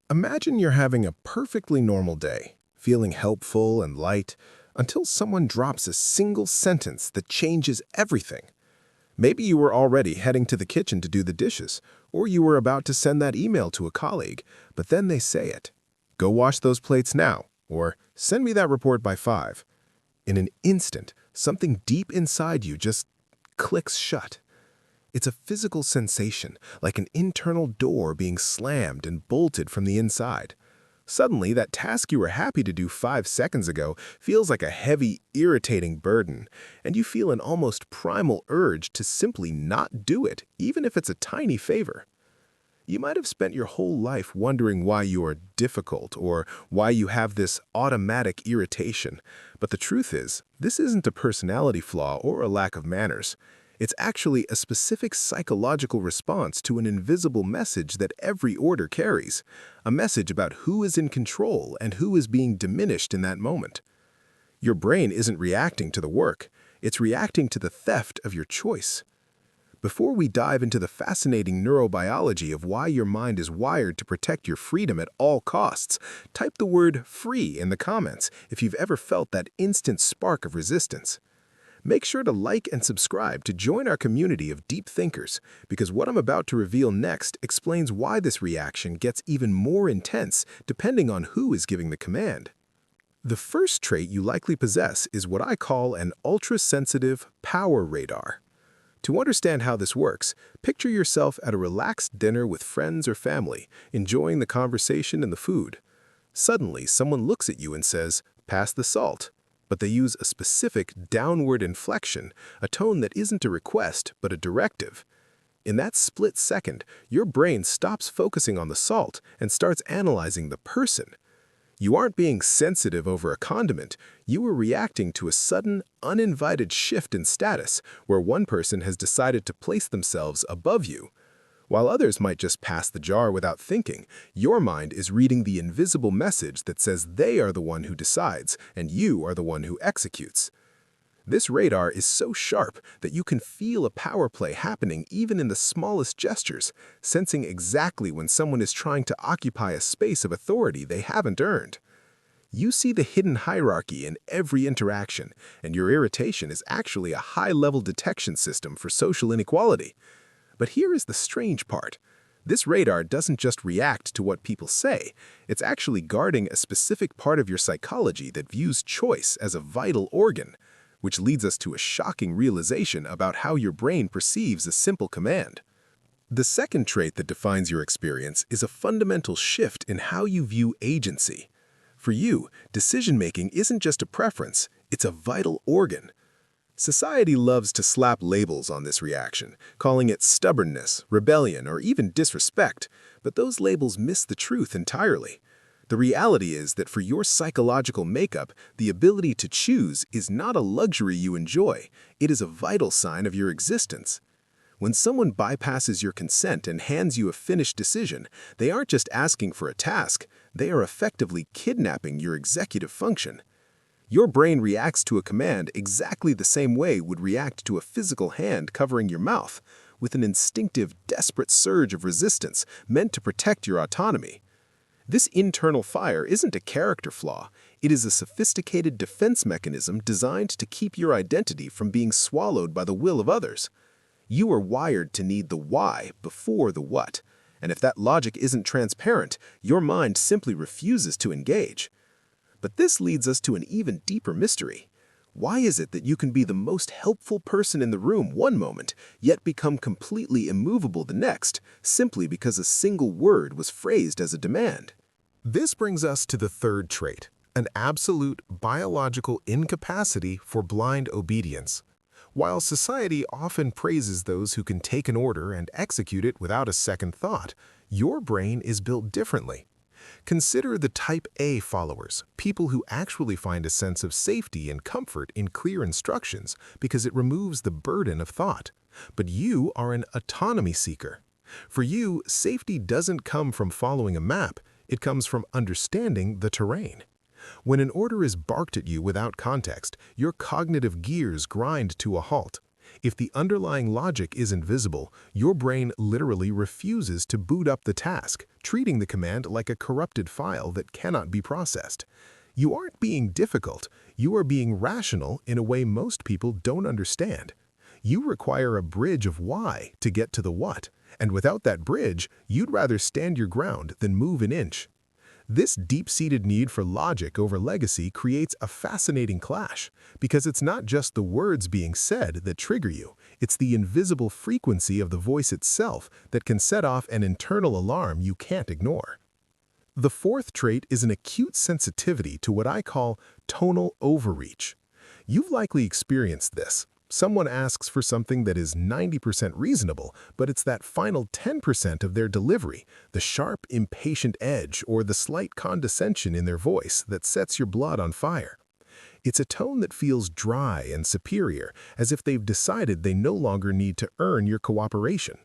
Imagine you're having a perfectly normal day, feeling helpful and light, until someone drops a single sentence that changes everything. Maybe you were already heading to the kitchen to do the dishes, or you were about to send that email to a colleague, but then they say it. Go wash those plates now, or send me that report by 5. In an instant, something deep inside you just clicks shut. It's a physical sensation, like an internal door being slammed and bolted from the inside. Suddenly, that task you were happy to do 5 seconds ago feels like a heavy, irritating burden, and you feel an almost primal urge to simply not do it, even if it's a tiny favor. You might have spent your whole life wondering why you are difficult or why you have this automatic irritation, but the truth is, this isn't a personality flaw or a lack of manners. It's actually a specific psychological response to an invisible message that every order carries, a message about who is in control and who is being diminished in that moment. Your brain isn't reacting to the work, it's reacting to the theft of your choice. Before we dive into the fascinating neurobiology of why your mind is wired to protect your freedom at all costs, type the word "free" in the comments if you've ever felt that instant spark of resistance. Make sure to like and subscribe to join our community of deep thinkers, because what I'm about to reveal next explains why this reaction gets even more intense depending on who is giving the command. The first trait you likely possess is what I call an ultra-sensitive power radar. To understand how this works, picture yourself at a relaxed dinner with friends or family, enjoying the conversation and the food. Suddenly, someone looks at you and says, "Pass the salt." But they use a specific downward inflection, a tone that isn't a request but a directive. In that split second, your brain stops focusing on the salt and starts analyzing the person. You aren't being sensitive over a condiment, you are reacting to a sudden, uninvited shift in status where one person has decided to place themselves above you. While others might just pass the jar without thinking, your mind is reading the invisible message that says they are the one who decides and you are the one who executes. This radar is so sharp that you can feel a power play happening even in the smallest gestures, sensing exactly when someone is trying to occupy a space of authority they haven't earned. You see the hidden hierarchy in every interaction, and your irritation is actually a high-level detection system for social inequality. But here is the strange part. This radar doesn't just react to what people say, it's actually guarding a specific part of your psychology that views choice as a vital organ, which leads us to a shocking realization about how your brain perceives a simple command. The second trait that defines your experience is a fundamental shift in how you view agency. For you, decision-making isn't just a preference, it's a vital organ. Society loves to slap labels on this reaction, calling it stubbornness, rebellion, or even disrespect, but those labels miss the truth entirely. The reality is that for your psychological makeup, the ability to choose is not a luxury you enjoy, it is a vital sign of your existence. When someone bypasses your consent and hands you a finished decision, they aren't just asking for a task, they are effectively kidnapping your executive function. Your brain reacts to a command exactly the same way it would react to a physical hand covering your mouth, with an instinctive, desperate surge of resistance meant to protect your autonomy. This internal fire isn't a character flaw, it is a sophisticated defense mechanism designed to keep your identity from being swallowed by the will of others. You are wired to need the why before the what, and if that logic isn't transparent, your mind simply refuses to engage. But this leads us to an even deeper mystery. Why is it that you can be the most helpful person in the room one moment, yet become completely immovable the next, simply because a single word was phrased as a demand? This brings us to the third trait, an absolute biological incapacity for blind obedience. While society often praises those who can take an order and execute it without a second thought, your brain is built differently. Consider the type A followers, people who actually find a sense of safety and comfort in clear instructions because it removes the burden of thought. But you are an autonomy seeker. For you, safety doesn't come from following a map, it comes from understanding the terrain. When an order is barked at you without context, your cognitive gears grind to a halt. If the underlying logic isn't visible, your brain literally refuses to boot up the task, treating the command like a corrupted file that cannot be processed. You aren't being difficult, you are being rational in a way most people don't understand. You require a bridge of why to get to the what, and without that bridge, you'd rather stand your ground than move an inch. This deep-seated need for logic over legacy creates a fascinating clash, because it's not just the words being said that trigger you, it's the invisible frequency of the voice itself that can set off an internal alarm you can't ignore. The fourth trait is an acute sensitivity to what I call tonal overreach. You've likely experienced this. Someone asks for something that is 90% reasonable, but it's that final 10% of their delivery, the sharp, impatient edge or the slight condescension in their voice that sets your blood on fire. It's a tone that feels dry and superior, as if they've decided they no longer need to earn your cooperation.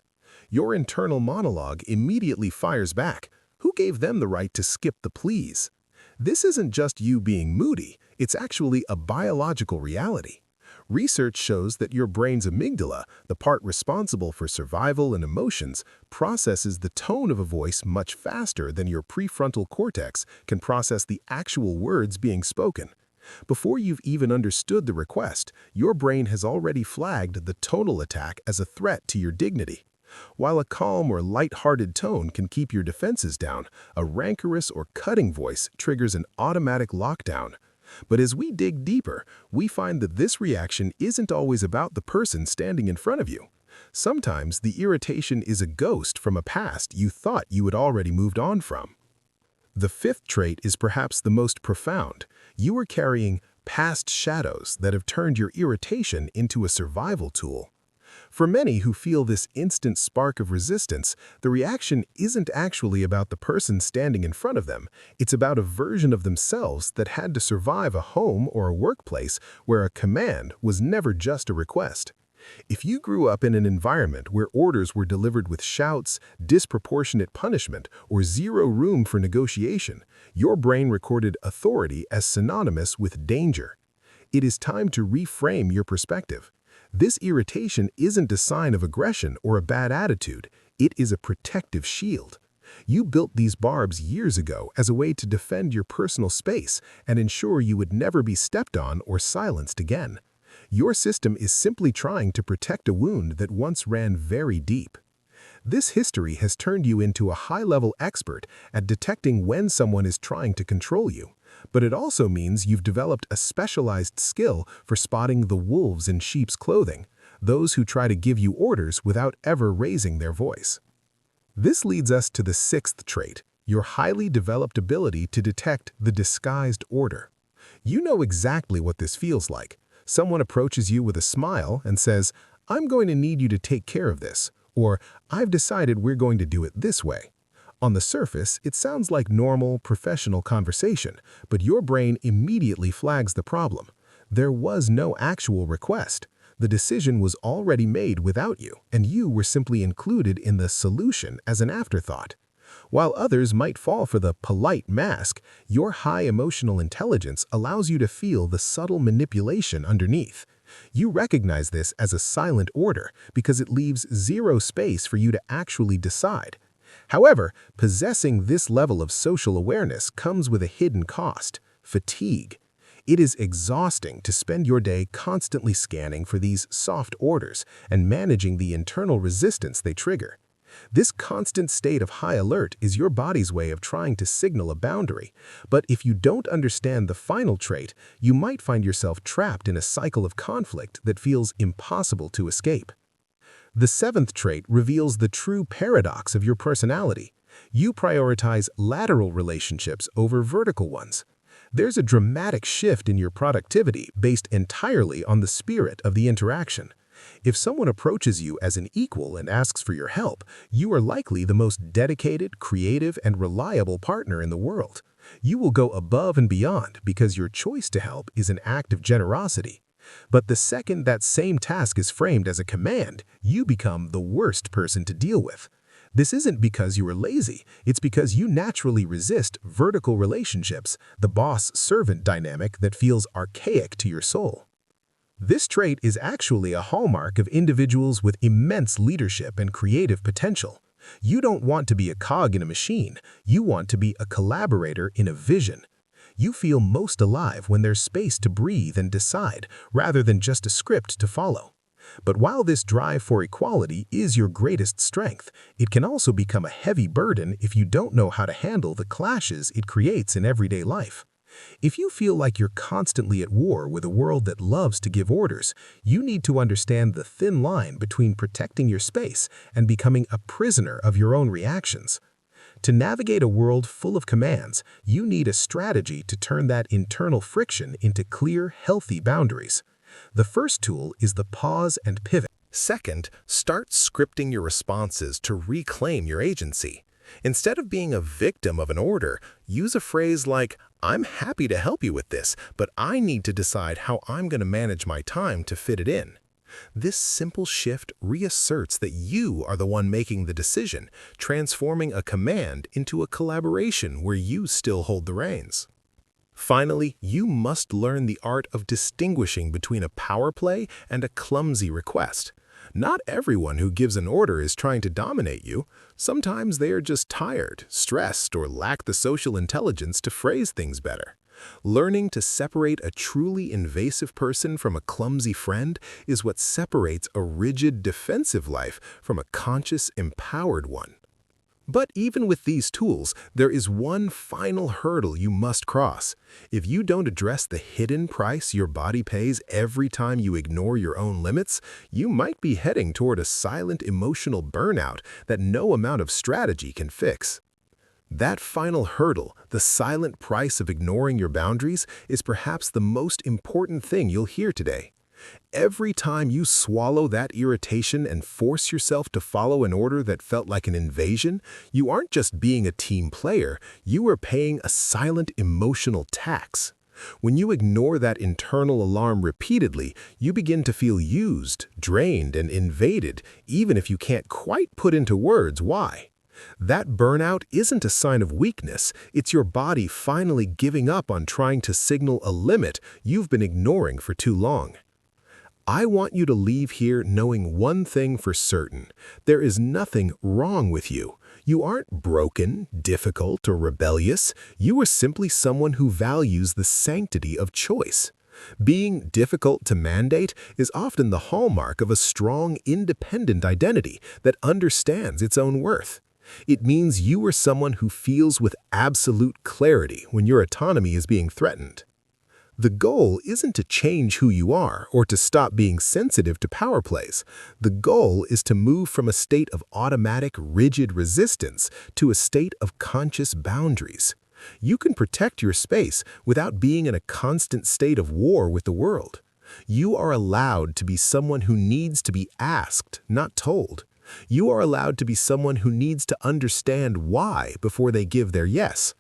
Your internal monologue immediately fires back. Who gave them the right to skip the please? This isn't just you being moody, it's actually a biological reality. Research shows that your brain's amygdala, the part responsible for survival and emotions, processes the tone of a voice much faster than your prefrontal cortex can process the actual words being spoken. Before you've even understood the request, your brain has already flagged the tonal attack as a threat to your dignity. While a calm or light-hearted tone can keep your defenses down, a rancorous or cutting voice triggers an automatic lockdown. But as we dig deeper, we find that this reaction isn't always about the person standing in front of you. Sometimes the irritation is a ghost from a past you thought you had already moved on from. The fifth trait is perhaps the most profound. You are carrying past shadows that have turned your irritation into a survival tool. For many who feel this instant spark of resistance, the reaction isn't actually about the person standing in front of them. It's about a version of themselves that had to survive a home or a workplace where a command was never just a request. If you grew up in an environment where orders were delivered with shouts, disproportionate punishment, or zero room for negotiation, your brain recorded authority as synonymous with danger. It is time to reframe your perspective. This irritation isn't a sign of aggression or a bad attitude, it is a protective shield. You built these barbs years ago as a way to defend your personal space and ensure you would never be stepped on or silenced again. Your system is simply trying to protect a wound that once ran very deep. This history has turned you into a high-level expert at detecting when someone is trying to control you. But it also means you've developed a specialized skill for spotting the wolves in sheep's clothing, those who try to give you orders without ever raising their voice. This leads us to the sixth trait, your highly developed ability to detect the disguised order. You know exactly what this feels like. Someone approaches you with a smile and says, "I'm going to need you to take care of this," or "I've decided we're going to do it this way." On the surface, it sounds like normal, professional conversation, but your brain immediately flags the problem. There was no actual request. The decision was already made without you, and you were simply included in the solution as an afterthought. While others might fall for the polite mask, your high emotional intelligence allows you to feel the subtle manipulation underneath. You recognize this as a silent order because it leaves zero space for you to actually decide. However, possessing this level of social awareness comes with a hidden cost: fatigue. It is exhausting to spend your day constantly scanning for these soft orders and managing the internal resistance they trigger. This constant state of high alert is your body's way of trying to signal a boundary, but if you don't understand the final trait, you might find yourself trapped in a cycle of conflict that feels impossible to escape. The seventh trait reveals the true paradox of your personality. You prioritize lateral relationships over vertical ones. There's a dramatic shift in your productivity based entirely on the spirit of the interaction. If someone approaches you as an equal and asks for your help, you are likely the most dedicated, creative, and reliable partner in the world. You will go above and beyond because your choice to help is an act of generosity. But the second that same task is framed as a command, you become the worst person to deal with. This isn't because you are lazy, it's because you naturally resist vertical relationships, the boss-servant dynamic that feels archaic to your soul. This trait is actually a hallmark of individuals with immense leadership and creative potential. You don't want to be a cog in a machine, you want to be a collaborator in a vision. You feel most alive when there's space to breathe and decide, rather than just a script to follow. But while this drive for equality is your greatest strength, it can also become a heavy burden if you don't know how to handle the clashes it creates in everyday life. If you feel like you're constantly at war with a world that loves to give orders, you need to understand the thin line between protecting your space and becoming a prisoner of your own reactions. To navigate a world full of commands, you need a strategy to turn that internal friction into clear, healthy boundaries. The first tool is the pause and pivot. Second, start scripting your responses to reclaim your agency. Instead of being a victim of an order, use a phrase like, "I'm happy to help you with this, but I need to decide how I'm going to manage my time to fit it in." This simple shift reasserts that you are the one making the decision, transforming a command into a collaboration where you still hold the reins. Finally, you must learn the art of distinguishing between a power play and a clumsy request. Not everyone who gives an order is trying to dominate you. Sometimes they are just tired, stressed, or lack the social intelligence to phrase things better. Learning to separate a truly invasive person from a clumsy friend is what separates a rigid, defensive life from a conscious, empowered one. But even with these tools, there is one final hurdle you must cross. If you don't address the hidden price your body pays every time you ignore your own limits, you might be heading toward a silent emotional burnout that no amount of strategy can fix. That final hurdle, the silent price of ignoring your boundaries, is perhaps the most important thing you'll hear today. Every time you swallow that irritation and force yourself to follow an order that felt like an invasion, you aren't just being a team player, you are paying a silent emotional tax. When you ignore that internal alarm repeatedly, you begin to feel used, drained, and invaded, even if you can't quite put into words why. That burnout isn't a sign of weakness, it's your body finally giving up on trying to signal a limit you've been ignoring for too long. I want you to leave here knowing one thing for certain. There is nothing wrong with you. You aren't broken, difficult, or rebellious. You are simply someone who values the sanctity of choice. Being difficult to mandate is often the hallmark of a strong, independent identity that understands its own worth. It means you are someone who feels with absolute clarity when your autonomy is being threatened. The goal isn't to change who you are or to stop being sensitive to power plays. The goal is to move from a state of automatic, rigid resistance to a state of conscious boundaries. You can protect your space without being in a constant state of war with the world. You are allowed to be someone who needs to be asked, not told. You are allowed to be someone who needs to understand why before they give their yes.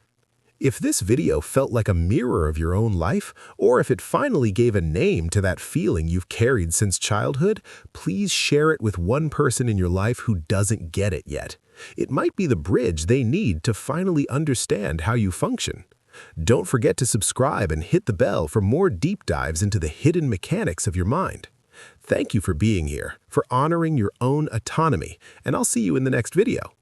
If this video felt like a mirror of your own life, or if it finally gave a name to that feeling you've carried since childhood, please share it with one person in your life who doesn't get it yet. It might be the bridge they need to finally understand how you function. Don't forget to subscribe and hit the bell for more deep dives into the hidden mechanics of your mind. Thank you for being here, for honoring your own autonomy, and I'll see you in the next video.